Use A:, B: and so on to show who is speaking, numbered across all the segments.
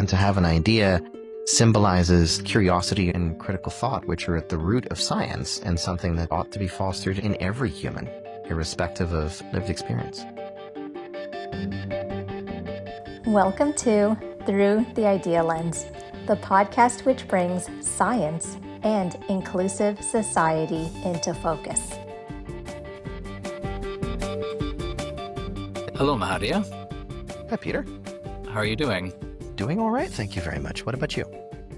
A: And to have an idea symbolizes curiosity and critical thought, which are at the root of science and something that ought to be fostered in every human, irrespective of lived experience.
B: Welcome to Through the Idea Lens, the podcast which brings science and inclusive society into focus.
C: Hello, Mahadia.
A: Hi, Peter.
C: How are you doing?
A: Doing all right, thank you very much. What about you?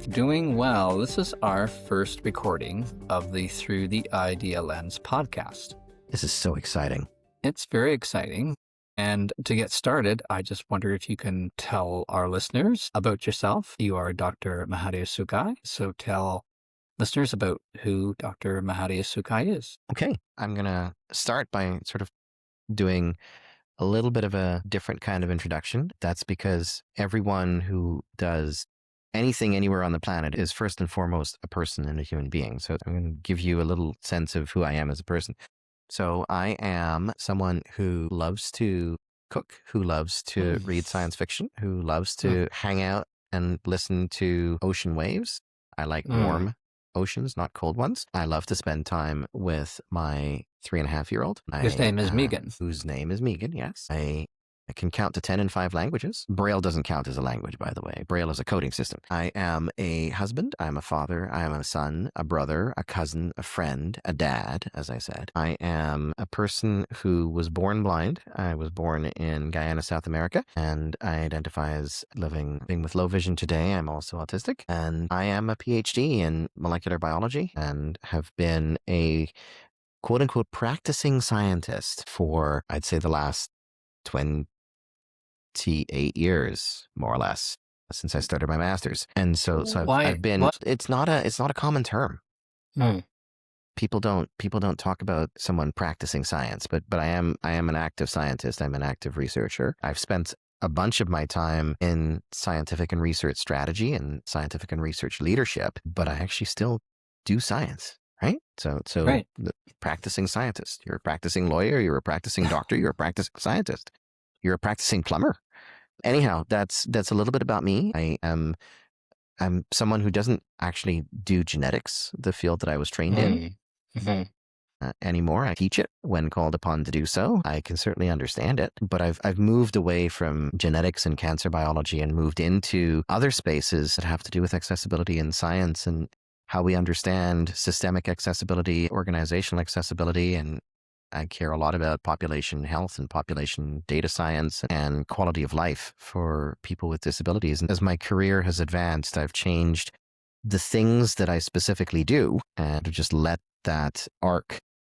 C: Doing well. This is our first recording of the Through the Idea Lens podcast.
A: This is so exciting.
C: It's very exciting. And to get started, I just wonder if you can tell our listeners about yourself. You are Dr. Mahadia Sukai, so tell listeners about who Dr. Mahadia Sukai is.
A: Okay, I'm going to start by sort of doing a little bit of a different kind of introduction. That's because everyone who does anything anywhere on the planet is first and foremost a person and a human being. So I'm going to give you a little sense of who I am as a person. So I am someone who loves to cook, who loves to read science fiction, who loves to hang out and listen to ocean waves. I like warm oceans, not cold ones. I love to spend time with my 3.5-year-old.
C: His name is Megan.
A: Whose name is Megan, yes. I can count to 10 in 5 languages. Braille doesn't count as a language, by the way. Braille is a coding system. I am a husband. I am a father. I am a son, a brother, a cousin, a friend, a dad, as I said. I am a person who was born blind. I was born in Guyana, South America, and I identify as living with low vision today. I'm also autistic, and I am a PhD in molecular biology and have been a quote-unquote practicing scientist for, I'd say, the last 28 years, more or less, since I started my master's. And so I've been, it's not a common term. People don't talk about someone practicing science, but I am an active scientist. I'm an active researcher. I've spent a bunch of my time in scientific and research strategy and scientific and research leadership, but I actually still do science. Right? So
C: Right.
A: The practicing scientist, you're a practicing lawyer, you're a practicing doctor, you're a practicing scientist, you're a practicing plumber. Anyhow, that's a little bit about me. I'm someone who doesn't actually do genetics, the field that I was trained in anymore. I teach it when called upon to do so. I can certainly understand it, but I've moved away from genetics and cancer biology and moved into other spaces that have to do with accessibility in science and how we understand systemic accessibility, organizational accessibility, and I care a lot about population health and population data science and quality of life for people with disabilities. And as my career has advanced, I've changed the things that I specifically do and to just let that arc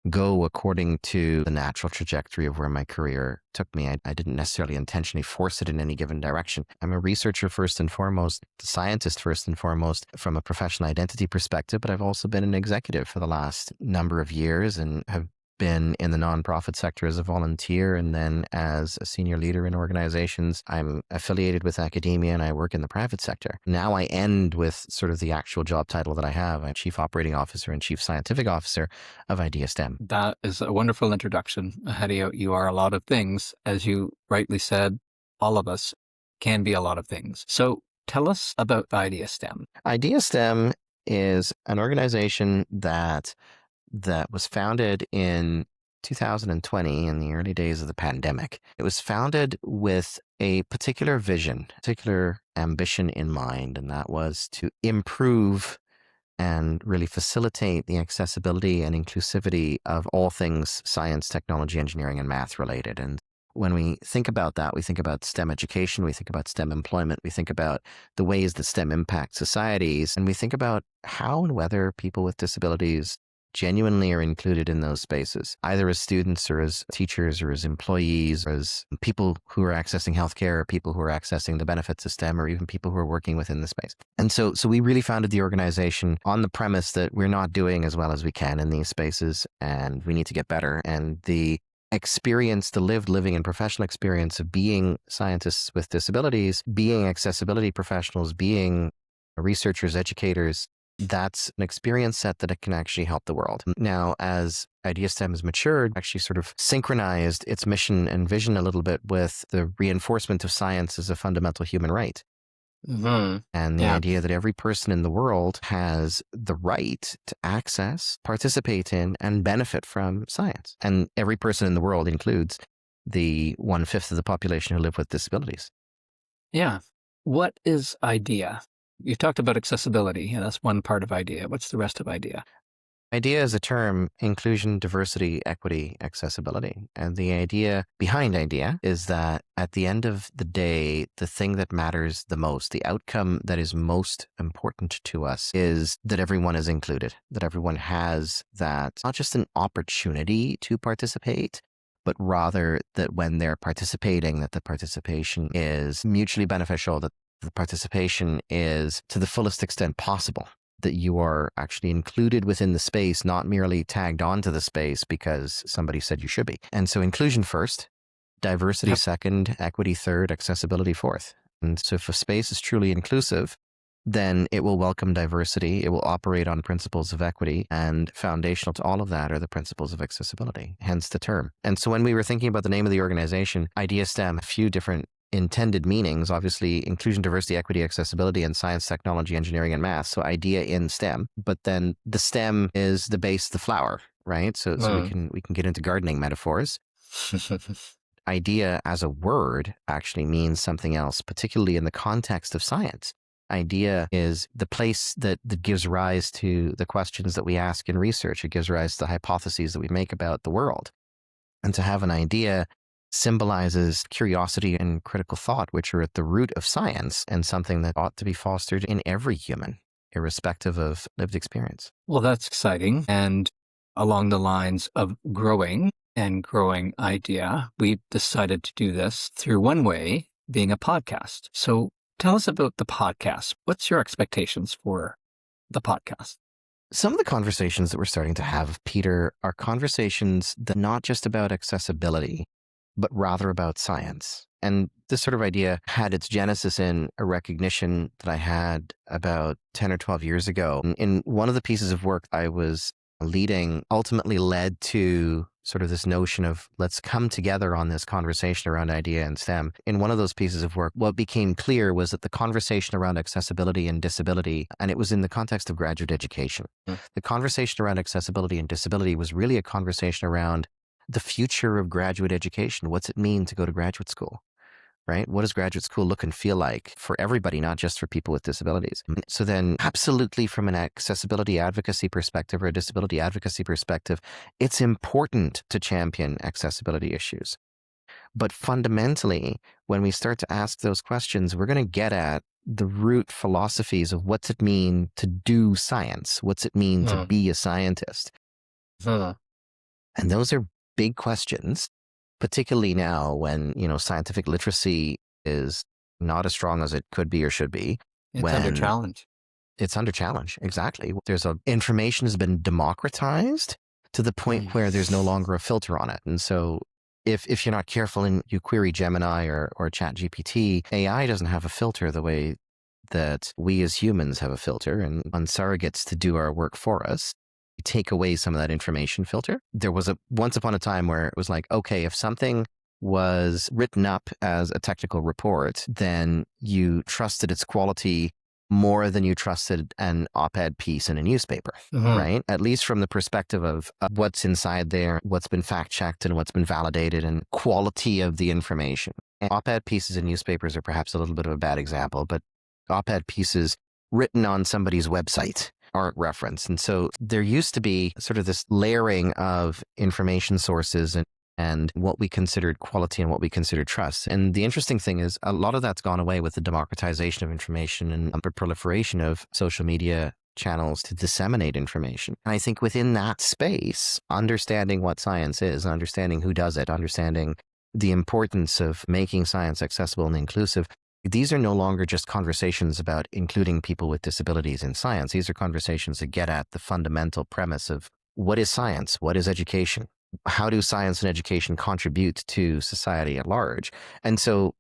A: go according to the natural trajectory of where my career took me. I didn't necessarily intentionally force it in any given direction. I'm a researcher first and foremost, a scientist first and foremost from a professional identity perspective, but I've also been an executive for the last number of years and have been in the nonprofit sector as a volunteer and then as a senior leader in organizations. I'm affiliated with academia and I work in the private sector. Now I end with sort of the actual job title that I have. I'm Chief Operating Officer and Chief Scientific Officer of IdeaSTEM.
C: That is a wonderful introduction. Mahadia, you are a lot of things. As you rightly said, all of us can be a lot of things. So tell us about IdeaSTEM.
A: IdeaSTEM is an organization that was founded in 2020 in the early days of the pandemic. It was founded with a particular vision, particular ambition in mind, and that was to improve and really facilitate the accessibility and inclusivity of all things science, technology, engineering, and math related. And when we think about that, we think about STEM education, we think about STEM employment, we think about the ways that STEM impact societies, and we think about how and whether people with disabilities genuinely are included in those spaces, either as students or as teachers or as employees, or as people who are accessing healthcare, or people who are accessing the benefits of STEM, or even people who are working within the space. And so we really founded the organization on the premise that we're not doing as well as we can in these spaces and we need to get better. And the experience, the lived, living, and professional experience of being scientists with disabilities, being accessibility professionals, being researchers, educators, that's an experience set that it can actually help the world. Now, as IdeaSTEM has matured, actually sort of synchronized its mission and vision a little bit with the reinforcement of science as a fundamental human right.
C: Hmm.
A: And the
C: Yeah.
A: idea that every person in the world has the right to access, participate in, and benefit from science. And every person in the world includes the 1/5 of the population who live with disabilities.
C: Yeah. What is IDEA? You talked about accessibility, and that's one part of IDEA. What's the rest of IDEA?
A: IDEA is a term: inclusion, diversity, equity, accessibility. And the idea behind IDEA is that at the end of the day, the thing that matters the most, the outcome that is most important to us, is that everyone is included, that everyone has that, not just an opportunity to participate, but rather that when they're participating, that the participation is mutually beneficial, that the participation is to the fullest extent possible, that you are actually included within the space, not merely tagged onto the space because somebody said you should be. And so inclusion first, diversity
C: Yep.
A: second, equity third, accessibility fourth. And so if a space is truly inclusive, then it will welcome diversity. It will operate on principles of equity, and foundational to all of that are the principles of accessibility, hence the term. And so when we were thinking about the name of the organization, IDEA STEM, a few different intended meanings, obviously inclusion, diversity, equity, accessibility, and science, technology, engineering, and math. So IDEA in STEM, but then the stem is the base, the flower, right? So we can get into gardening metaphors. Idea as a word actually means something else, particularly in the context of science. Idea is the place that gives rise to the questions that we ask in research. It gives rise to the hypotheses that we make about the world. And to have an idea symbolizes curiosity and critical thought, which are at the root of science and something that ought to be fostered in every human, irrespective of lived experience.
C: Well, that's exciting. And along the lines of growing IDEA, we decided to do this through one way, being a podcast. So tell us about the podcast. What's your expectations for the podcast?
A: Some of the conversations that we're starting to have, Peter, are conversations that are not just about accessibility, but rather about science. And this sort of idea had its genesis in a recognition that I had about 10 or 12 years ago. In one of the pieces of work I was leading, ultimately led to sort of this notion of let's come together on this conversation around IDEA and STEM. In one of those pieces of work, what became clear was that the conversation around accessibility and disability, and it was in the context of graduate education, the conversation around accessibility and disability was really a conversation around the future of graduate education. What's it mean to go to graduate school? Right? What does graduate school look and feel like for everybody, not just for people with disabilities? So then absolutely from an accessibility advocacy perspective or a disability advocacy perspective, it's important to champion accessibility issues. But fundamentally, when we start to ask those questions, we're going to get at the root philosophies of what's it mean to do science? What's it mean to be a scientist? And those are big questions, particularly now when, scientific literacy is not as strong as it could be or should be.
C: It's under challenge.
A: It's under challenge, exactly. Information has been democratized to the point where there's no longer a filter on it. And so if you're not careful and you query Gemini or ChatGPT, AI doesn't have a filter the way that we as humans have a filter, and on surrogates to do our work for us. Take away some of that information filter. There was once upon a time where it was like, okay, if something was written up as a technical report, then you trusted its quality more than you trusted an op-ed piece in a newspaper, right? At least from the perspective of what's inside there, what's been fact-checked and what's been validated, and quality of the information. And op-ed pieces in newspapers are perhaps a little bit of a bad example, but op-ed pieces written on somebody's website aren't referenced. And so there used to be sort of this layering of information sources and what we considered quality and what we considered trust. And the interesting thing is a lot of that's gone away with the democratization of information and the proliferation of social media channels to disseminate information. And I think within that space, understanding what science is, understanding who does it, understanding the importance of making science accessible and inclusive, these are no longer just conversations about including people with disabilities in science. These are conversations that get at the fundamental premise of what is science? What is education? How do science and education contribute to society at large? And so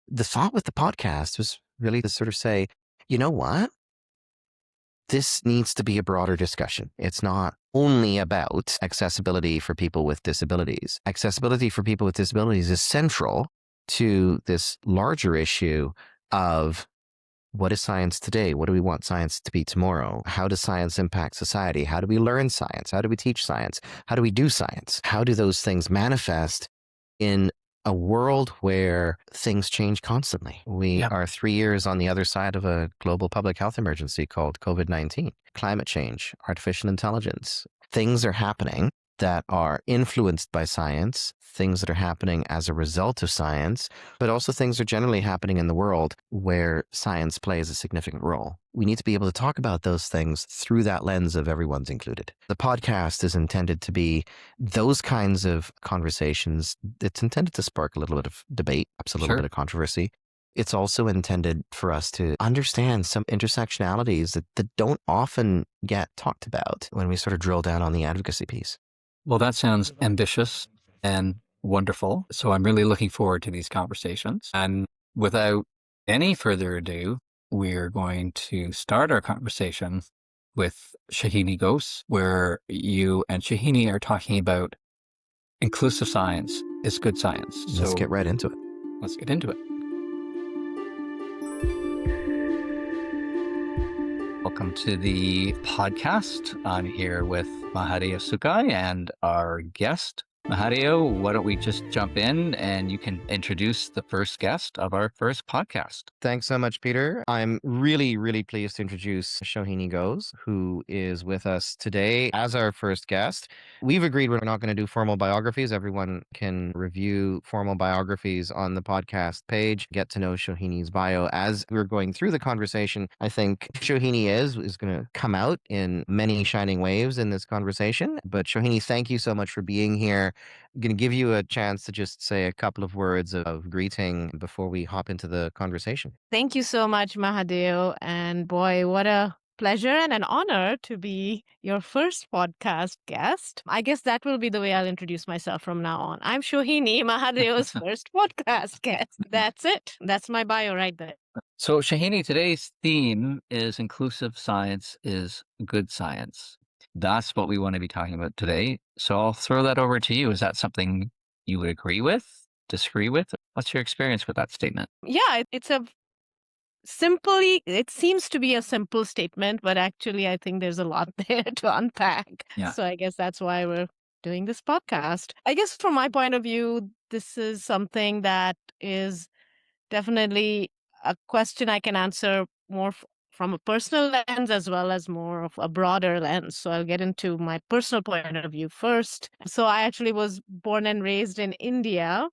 A: the thought with the podcast was really to sort of say, you know what? This needs to be a broader discussion. It's not only about accessibility for people with disabilities. Accessibility for people with disabilities is central to this larger issue of What is science today? What do we want science to be tomorrow? How does science impact society? How do we learn science? How do we teach science? How do we do science? How do those things manifest in a world where things change constantly? We
C: Yeah.
A: are 3 years on the other side of a global public health emergency called COVID-19. Climate change, artificial intelligence. Things are happening that are influenced by science, things that are happening as a result of science, but also things are generally happening in the world where science plays a significant role. We need to be able to talk about those things through that lens of everyone's included. The podcast is intended to be those kinds of conversations. It's intended to spark a little bit of debate, perhaps a little
C: Sure.
A: bit of controversy. It's also intended for us to understand some intersectionalities that don't often get talked about when we sort of drill down on the advocacy piece.
C: Well, that sounds ambitious and wonderful. So I'm really looking forward to these conversations. And without any further ado, we're going to start our conversation with Shahini Ghosh, where you and Shahini are talking about inclusive science is good science.
A: Let's
C: So
A: get right into it.
C: let's get into it. Welcome to the podcast. I'm here with Mahadev Sukai and our guest. Mahadev, why don't we just jump in and you can introduce the first guest of our first podcast.
A: Thanks so much, Peter. I'm really, really pleased to introduce Shohini Ghosh, who is with us today as our first guest. We've agreed we're not going to do formal biographies. Everyone can review formal biographies on the podcast page, get to know Shohini's bio. As we're going through the conversation, I think Shohini is going to come out in many shining waves in this conversation. But Shohini, thank you so much for being here. I'm going to give you a chance to just say a couple of words of greeting before we hop into the conversation.
D: Thank you so much, Mahadev. And boy, what a pleasure and an honor to be your first podcast guest. I guess that will be the way I'll introduce myself from now on. I'm Shohini, Mahadev's first podcast guest. That's it. That's my bio right there.
C: So, Shahini, today's theme is inclusive science is good science. That's what we want to be talking about today. So I'll throw that over to you. Is that something you would agree with, disagree with? What's your experience with that statement?
D: Yeah, it seems to be a simple statement, but actually I think there's a lot there to unpack.
C: Yeah.
D: So I guess that's why we're doing this podcast. I guess from my point of view, this is something that is definitely a question I can answer more from a personal lens as well as more of a broader lens. So I'll get into my personal point of view first. So I actually was born and raised in India,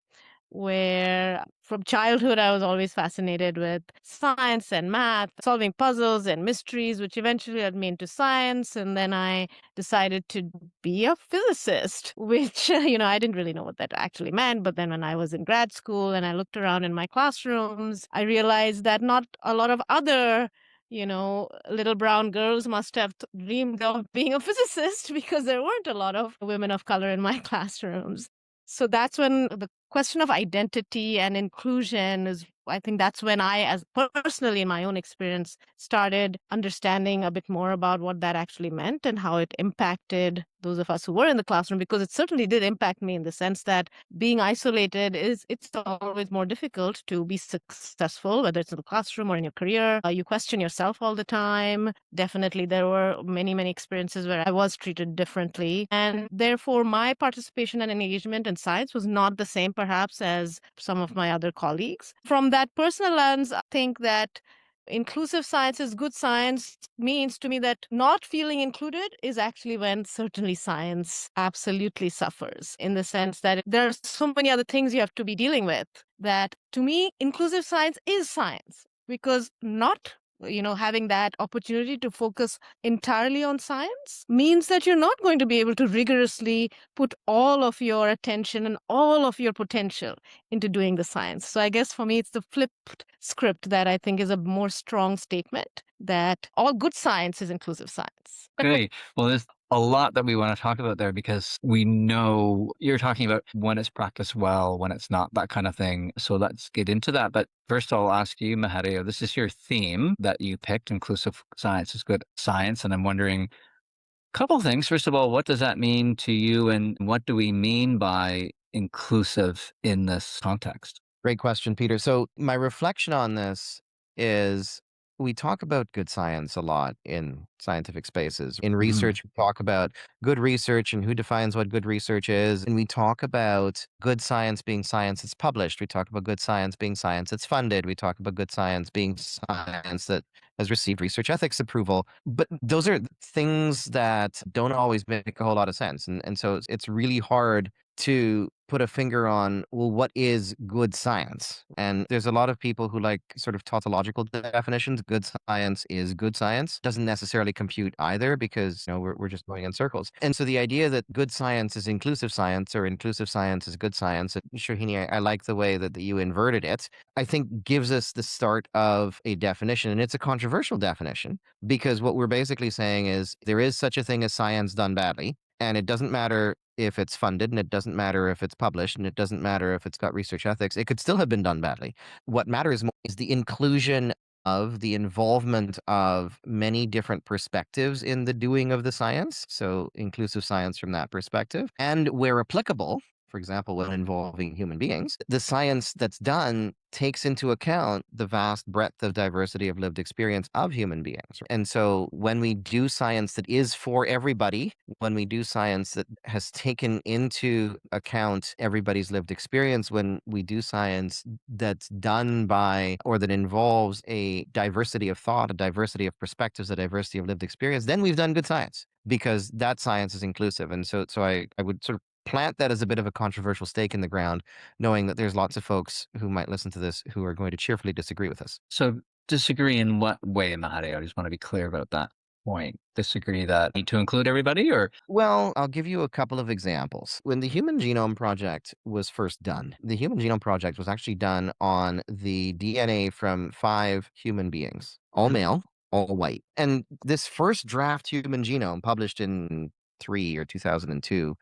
D: where from childhood I was always fascinated with science and math, solving puzzles and mysteries, which eventually led me into science. And then I decided to be a physicist, which, I didn't really know what that actually meant. But then when I was in grad school and I looked around in my classrooms, I realized that not a lot of other little brown girls must have dreamed of being a physicist because there weren't a lot of women of color in my classrooms. So that's when the question of identity and inclusion is, I think that's when I, as personally in my own experience, started understanding a bit more about what that actually meant and how it impacted those of us who were in the classroom, because it certainly did impact me in the sense that being isolated it's always more difficult to be successful, whether it's in the classroom or in your career. You question yourself all the time. Definitely, there were many, many experiences where I was treated differently. And therefore, my participation and engagement in science was not the same, perhaps, as some of my other colleagues. From that personal lens, I think that inclusive science is good science means to me that not feeling included is actually when certainly science absolutely suffers, in the sense that there are so many other things you have to be dealing with, that to me, inclusive science is science, because not having that opportunity to focus entirely on science means that you're not going to be able to rigorously put all of your attention and all of your potential into doing the science. So I guess for me, it's the flipped script that I think is a more strong statement, that all good science is inclusive science.
C: Great. Well, there's a lot that we want to talk about there, because we know you're talking about when it's practiced well, when it's not, that kind of thing. So let's get into that. But first, I'll ask you, Mahadev, this is your theme that you picked, inclusive science is good science. And I'm wondering a couple of things. First of all, what does that mean to you? And what do we mean by inclusive in this context?
A: Great question, Peter. So my reflection on this is we talk about good science a lot in scientific spaces. In
C: Mhm.
A: research, we talk about good research and who defines what good research is. And we talk about good science being science that's published. We talk about good science being science that's funded. We talk about good science being science that has received research ethics approval. But those are things that don't always make a whole lot of sense. And so it's really hard to put a finger on, well, what is good science? And there's a lot of people who like sort of tautological definitions. Good science is good science. Doesn't necessarily compute either, because we're just going in circles. And so the idea that good science is inclusive science or inclusive science is good science, Shahini, I like the way that you inverted it. I think gives us the start of a definition. And it's a controversial definition, because what we're basically saying is there is such a thing as science done badly. And it doesn't matter if it's funded, and it doesn't matter if it's published, and it doesn't matter if it's got research ethics. It could still have been done badly. What matters more is the inclusion of the involvement of many different perspectives in the doing of the science. So inclusive science from that perspective. And where applicable, for example, when involving human beings, the science that's done takes into account the vast breadth of diversity of lived experience of human beings. And so when we do science that is for everybody, when we do science that has taken into account everybody's lived experience, when we do science that's done by or that involves a diversity of thought, a diversity of perspectives, a diversity of lived experience, then we've done good science, because that science is inclusive. And so I would sort of plant that as a bit of a controversial stake in the ground, knowing that there's lots of folks who might listen to this who are going to cheerfully disagree with us.
C: So disagree in what way, Mahadi? I just want to be clear about that point. Disagree that need to include everybody, or?
A: Well, I'll give you a couple of examples. When the Human Genome Project was first done, the Human Genome Project was actually done on the DNA from 5 human beings, all male, all white. And this first draft human genome, published in 2002,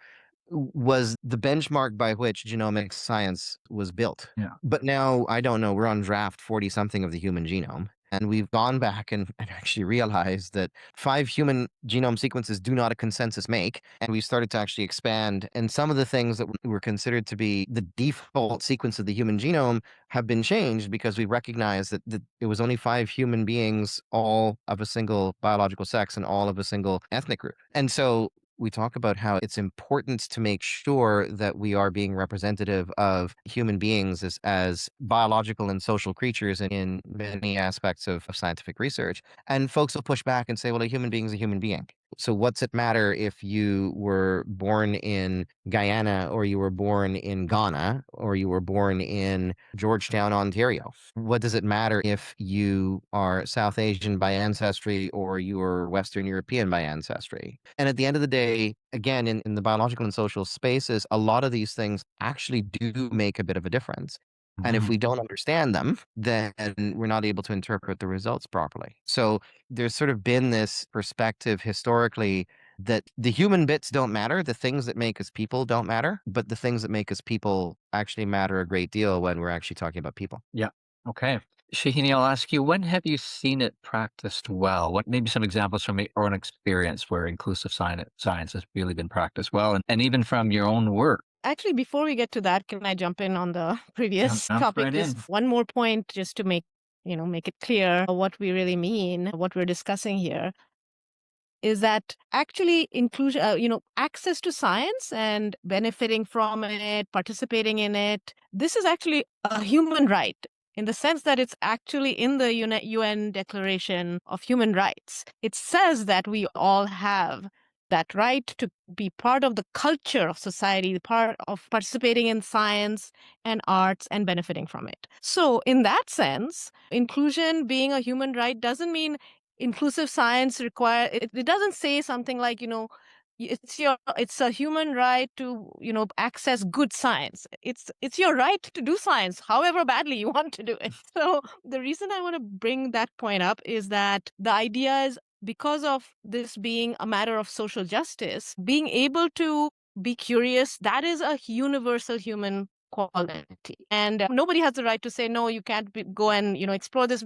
A: was the benchmark by which genomic science was built.
C: Yeah.
A: But now, I don't know, we're on draft 40 something of the human genome. And we've gone back and actually realized that 5 human genome sequences do not a consensus make. And we started to actually expand. And some of the things that were considered to be the default sequence of the human genome have been changed, because we recognize that it was only 5 human beings, all of a single biological sex and all of a single ethnic group. And so we talk about how it's important to make sure that we are being representative of human beings as biological and social creatures in many aspects of scientific research. And folks will push back and say, well, a human being is a human being. So what's it matter if you were born in Guyana, or you were born in Ghana, or you were born in Georgetown, Ontario? What does it matter if you are South Asian by ancestry or you are Western European by ancestry? And at the end of the day, again, in the biological and social spaces, a lot of these things actually do make a bit of a difference. And if we don't understand them, then we're not able to interpret the results properly. So there's sort of been this perspective historically that the human bits don't matter. The things that make us people don't matter, but the things that make us people actually matter a great deal when we're actually talking about people.
C: Yeah. Okay. Shahini, I'll ask you, when have you seen it practiced well? What maybe some examples from your own experience where inclusive science has really been practiced well, and even from your own work?
D: Actually, before we get to that, can I jump in on the previous
C: Jump
D: topic?
C: right
D: Just
C: in.
D: one more point, just to make it clear what we really mean, what we're discussing here, is that actually inclusion, access to science and benefiting from it, participating in it, this is actually a human right, in the sense that it's actually in the UN Declaration of Human Rights. It says that we all have that right to be part of the culture of society, the part of participating in science and arts and benefiting from it. So in that sense, inclusion being a human right doesn't mean inclusive science it doesn't say something like, it's a human right to, access good science. It's your right to do science however badly you want to do it. So the reason I want to bring that point up is that the idea is, because of this being a matter of social justice, being able to be curious, that is a universal human quality. And nobody has the right to say, no, you can't go and, explore this,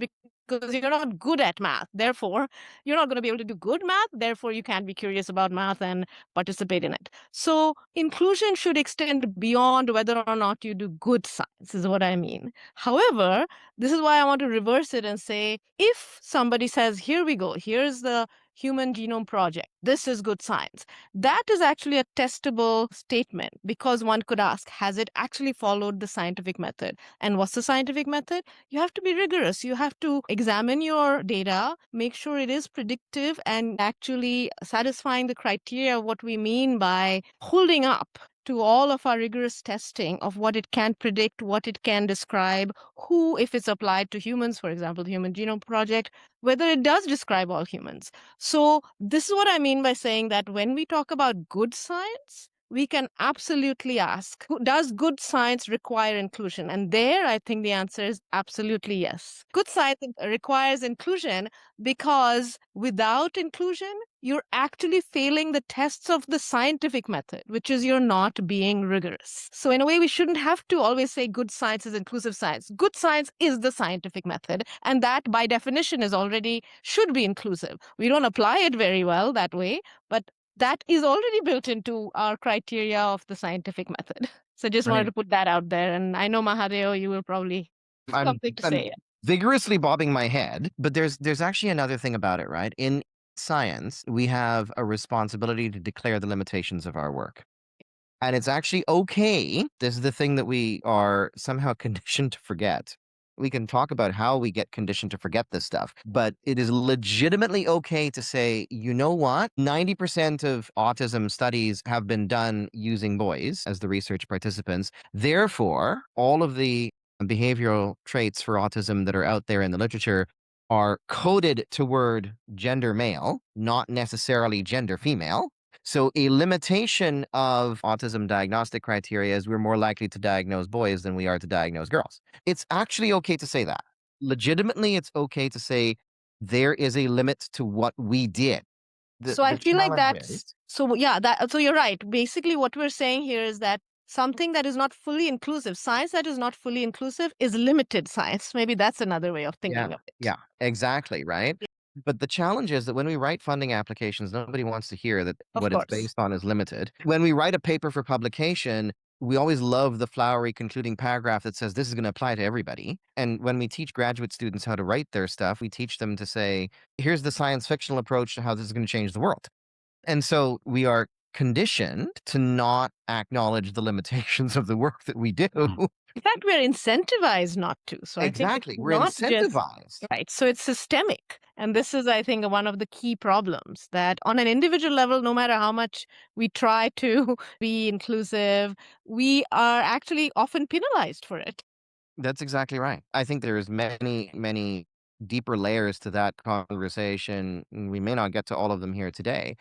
D: because you're not good at math. Therefore, you're not going to be able to do good math. Therefore, you can't be curious about math and participate in it. So inclusion should extend beyond whether or not you do good science, is what I mean. However, this is why I want to reverse it and say, if somebody says, here we go, here's the Human Genome Project, this is good science, that is actually a testable statement, because one could ask, has it actually followed the scientific method? And what's the scientific method? You have to be rigorous. You have to examine your data, make sure it is predictive and actually satisfying the criteria of what we mean by holding up to all of our rigorous testing of what it can predict, what it can describe, who, if it's applied to humans, for example, the Human Genome Project, whether it does describe all humans. So this is what I mean by saying that when we talk about good science, we can absolutely ask, does good science require inclusion? And there, I think the answer is absolutely yes. Good science requires inclusion because without inclusion, you're actually failing the tests of the scientific method, which is you're not being rigorous. So in a way, we shouldn't have to always say good science is inclusive science. Good science is the scientific method, and that by definition is already should be inclusive. We don't apply it very well that way, but that is already built into our criteria of the scientific method. So just wanted
A: Right.
D: to put that out there. And I know, Mahadeo, you will probably have something to say.
A: Vigorously bobbing my head, but there's actually another thing about it, right? In science, we have a responsibility to declare the limitations of our work. And it's actually okay. This is the thing that we are somehow conditioned to forget. We can talk about how we get conditioned to forget this stuff, but it is legitimately okay to say, you know what? 90% of autism studies have been done using boys as the research participants. Therefore, all of the behavioral traits for autism that are out there in the literature are coded toward gender male, not necessarily gender female. So a limitation of autism diagnostic criteria is we're more likely to diagnose boys than we are to diagnose girls. It's actually okay to say that. Legitimately, it's okay to say there is a limit to what we did.
D: So I feel like
A: challenge
D: that's
A: is-
D: so yeah, that so you're right. Basically, what we're saying here is that something that is not fully inclusive, science that is not fully inclusive, is limited science. Maybe that's another way of thinking of it.
A: Yeah, exactly, right? But the challenge is that when we write funding applications, nobody wants to hear that
D: Of
A: what it's
D: course.
A: based on is limited. When we write a paper for publication, we always love the flowery concluding paragraph that says this is going to apply to everybody. And when we teach graduate students how to write their stuff, we teach them to say, here's the science fictional approach to how this is going to change the world. And so we are conditioned to not acknowledge the limitations of the work that we do.
D: In fact, we're incentivized not to. So
A: Exactly.
D: I think
A: We're
D: not just
A: incentivized.
D: right. So it's systemic. And this is, I think, one of the key problems that on an individual level, no matter how much we try to be inclusive, we are actually often penalized for it.
A: That's exactly right. I think there's many, many deeper layers to that conversation. And we may not get to all of them here today.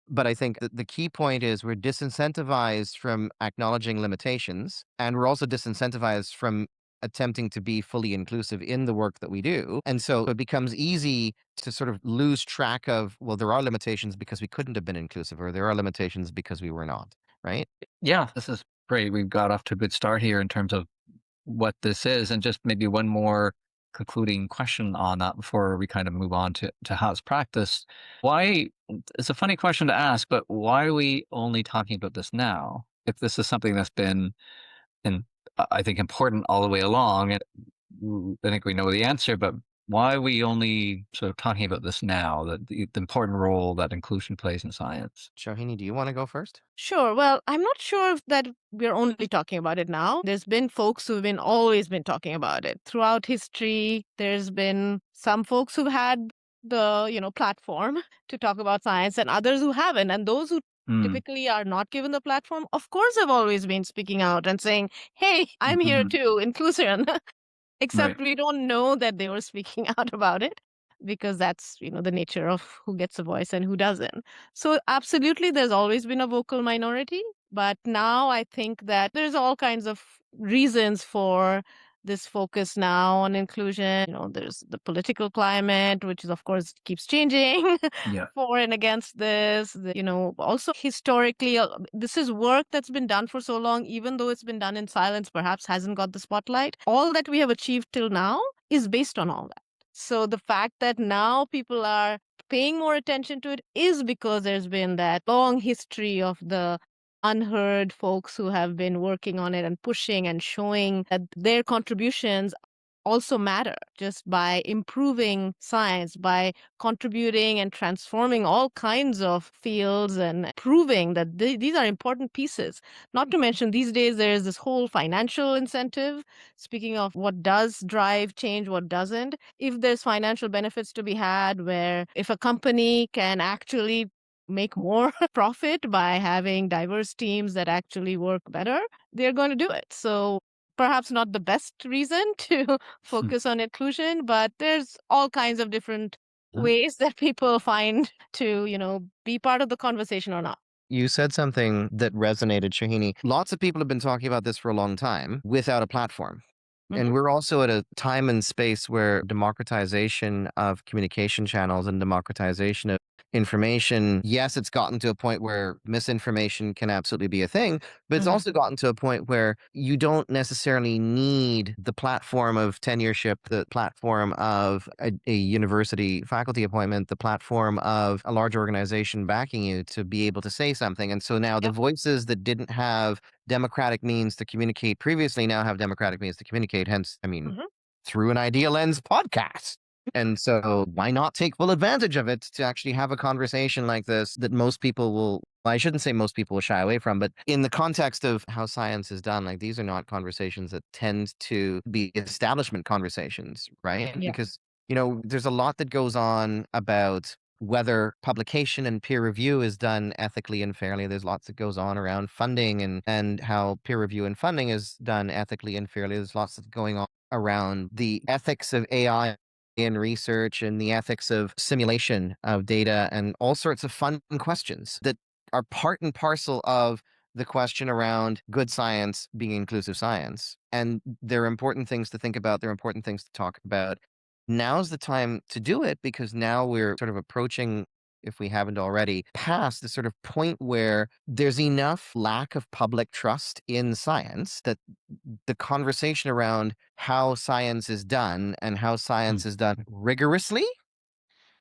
A: But I think that the key point is we're disincentivized from acknowledging limitations, and we're also disincentivized from attempting to be fully inclusive in the work that we do. And so it becomes easy to sort of lose track of, well, there are limitations because we couldn't have been inclusive, or there are limitations because we were not, right?
C: Yeah, this is great. We've got off to a good start here in terms of what this is, and just maybe one more concluding question on that before we kind of move on to how it's practiced. Why, it's a funny question to ask, but why are we only talking about this now? If this is something that's been, I think, important all the way along, and I think we know the answer, but why are we only sort of talking about this now, the important role that inclusion plays in science?
A: Shahini, do you want to go first?
D: Sure. Well, I'm not sure that we're only talking about it now. There's been folks who've always been talking about it throughout history. There's been some folks who've had the platform to talk about science, and others who haven't. And those who typically are not given the platform, of course, have always been speaking out and saying, "Hey, I'm here too, inclusion." Except we don't know that they were speaking out about it, because that's the nature of who gets a voice and who doesn't. So absolutely, there's always been a vocal minority, but now I think that there's all kinds of reasons for this focus now on inclusion. There's the political climate, which is, of course, keeps changing
C: Yeah.
D: for and against this. Also historically, this is work that's been done for so long, even though it's been done in silence, perhaps hasn't got the spotlight. All that we have achieved till now is based on all that. So the fact that now people are paying more attention to it is because there's been that long history of the unheard folks who have been working on it and pushing and showing that their contributions also matter just by improving science, by contributing and transforming all kinds of fields and proving that these are important pieces. Not to mention, these days, there is this whole financial incentive. Speaking of what does drive change, what doesn't, if there's financial benefits to be had, where if a company can actually make more profit by having diverse teams that actually work better, they're going to do it. So perhaps not the best reason to focus on inclusion, but there's all kinds of different ways that people find to, be part of the conversation or not.
A: You said something that resonated, Shahini. Lots of people have been talking about this for a long time without a platform. And we're also at a time and space where democratization of communication channels and democratization of information, yes, it's gotten to a point where misinformation can absolutely be a thing, but it's also gotten to a point where you don't necessarily need the platform of tenureship, the platform of a university faculty appointment, the platform of a large organization backing you to be able to say something. And so now the voices that didn't have democratic means to communicate previously now have democratic means to communicate. Hence, through an Idea Lens podcast. And so why not take full advantage of it to actually have a conversation like this that most people will, well, I shouldn't say most people will shy away from, but in the context of how science is done, like these are not conversations that tend to be establishment conversations, right?
D: Yeah.
A: Because, there's a lot that goes on about whether publication and peer review is done ethically and fairly. There's lots that goes on around funding and how peer review and funding is done ethically and fairly. There's lots that's going on around the ethics of AI in research and the ethics of simulation of data and all sorts of fun questions that are part and parcel of the question around good science being inclusive science. And they're important things to think about. They're important things to talk about. Now's the time to do it because now we're sort of approaching, if we haven't already, past the sort of point where there's enough lack of public trust in science that the conversation around how science is done and how science is done rigorously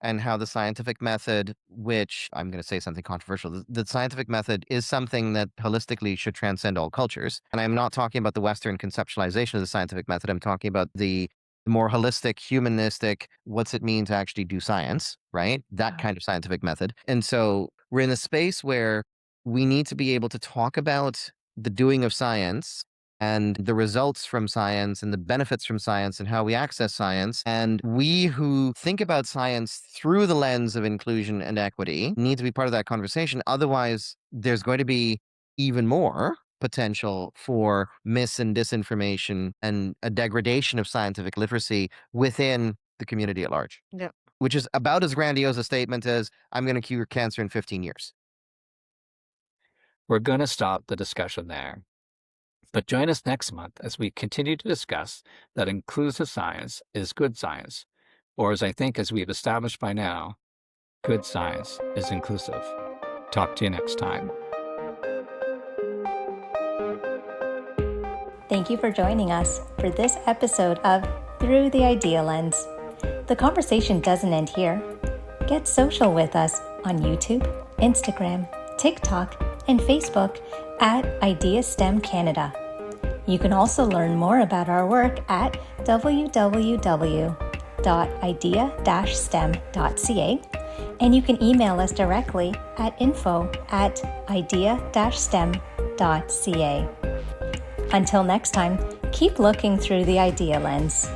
A: and how the scientific method, which I'm going to say something controversial, the scientific method is something that holistically should transcend all cultures. And I'm not talking about the Western conceptualization of the scientific method. I'm talking about the more holistic, humanistic, what's it mean to actually do science, right? That kind of scientific method. And so we're in a space where we need to be able to talk about the doing of science and the results from science and the benefits from science and how we access science. And we who think about science through the lens of inclusion and equity need to be part of that conversation. Otherwise, there's going to be even more potential for mis and disinformation and a degradation of scientific literacy within the community at large.
D: Yeah.
A: Which is about as grandiose a statement as I'm going to cure cancer in 15 years.
C: We're going to stop the discussion there. But join us next month as we continue to discuss that inclusive science is good science, or as we've established by now, good science is inclusive. Talk to you next time.
B: Thank you for joining us for this episode of Through the Idea Lens. The conversation doesn't end here. Get social with us on YouTube, Instagram, TikTok, and Facebook at IdeaSTEM Canada. You can also learn more about our work at www.idea-stem.ca, and you can email us directly at info@idea-stem.ca. Until next time, keep looking through the Idea Lens.